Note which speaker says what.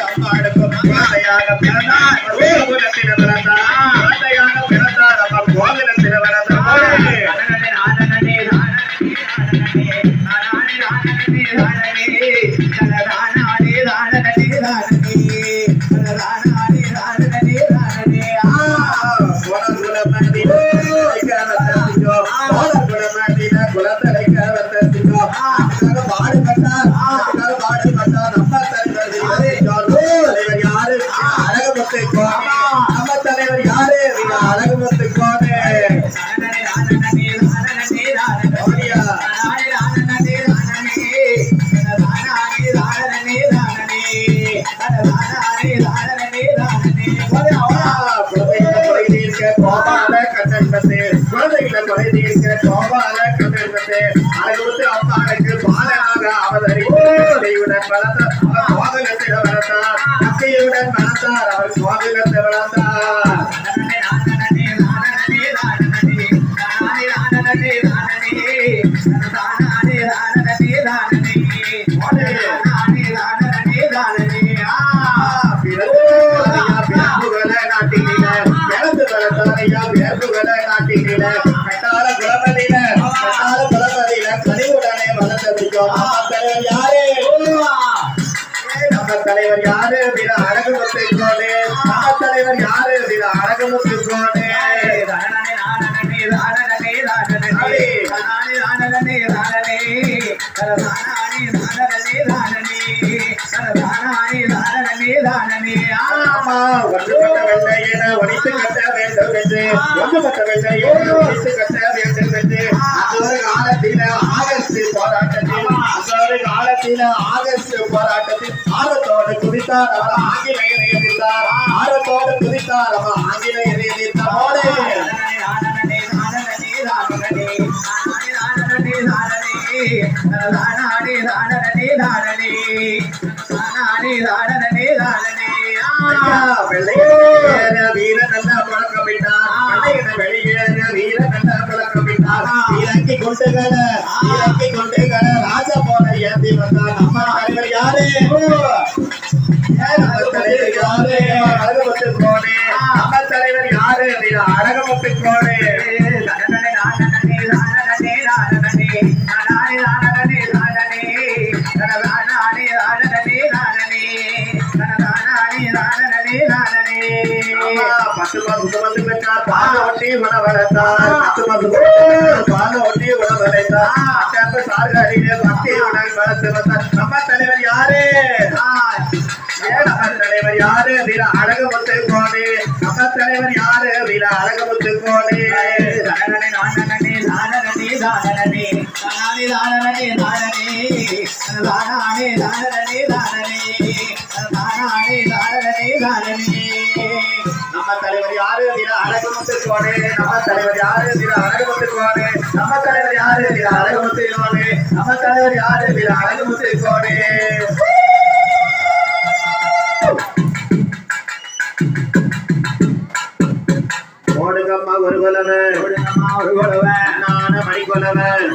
Speaker 1: அம்மாளுக்கு குழந்தையாக பிறந்தார் கோகுலத்தில் பிறந்தார் குழந்தையாக பிறந்தார் அம்மா கோகுலத்தில் பிறந்தார் நம்ம தலைவர் யாரு அழகுமுத்து கோனே கோபால கட்டன்பத்து குழந்தைகளை கொலை தீர்க்க கோபால கட்டன்பத்து அழகுமுத்து அம்மாளுக்கு பாலனாக அவதரித்து தெய்வுடன் வளர்ந்தார் அவர் கோகுலத்தில் வளர்ந்தார் அக்கையுடன் வளர்ந்தார் அவர் கோகுலத்தில் வளர்ந்தார் கட்டால குலமதியில கனிவுடனே வளர்ந்திருக்கோம் யாரே நம்ம தலைவர் யாரு அழகுமுத்து கோனே நம்ம தலைவர் யாரு அழகுமுத்து கோனே ஒன்றுபட்ட வெள்ளையென ஒழித்து கட்ட வேண்டும் என்று ஒன்றுபட்ட வெள்ளையென ஒழித்து கட்ட வேண்டும் என்று அந்த காலத்தில ஆகஸ்ட் போராட்டத்தில் ஆர்வத்தோடு குதித்தார் அவர் ஆங்கிலேயரை எதிர்த்தார் ஆர்வத்தோடு குதித்தார் அவர் ஆங்கிலேயரை எதிர்த்தார் வீர நல்ல பழக்கமிட்டார் வெளியேற வீர நல்ல பழக்கமிட்டார் இறக்கி கொண்டுகள ராஜா போல ஏந்தி வந்தார் நம்ம தலைவர் யாரு நம்ம தலைவர் யாரு அழகுமுத்து கோனே நம்ம தலைவர் யாரு அழகுமுத்து கோனே பாலோட்டி உணவழைத்தார் நம்ம தலைவர் யாரு தலைவர் யாரு அழகுமுத்து கோனே நம்ம தலைவர் யாரு அழகுமுத்து கோனே நம்ம தலைவர் யாரு அழகுமுத்து கோனே நம்ம தலைவர் யாரு அழகுமுத்து கோனே நம்ம தலைவர் யாரு அழகுமுத்து கோனே நம்ம தலைவர் யாரு அழகுமுத்து கோனே ஓடுகம்மா ஒரு கொலவன் நான மணி கொலவன்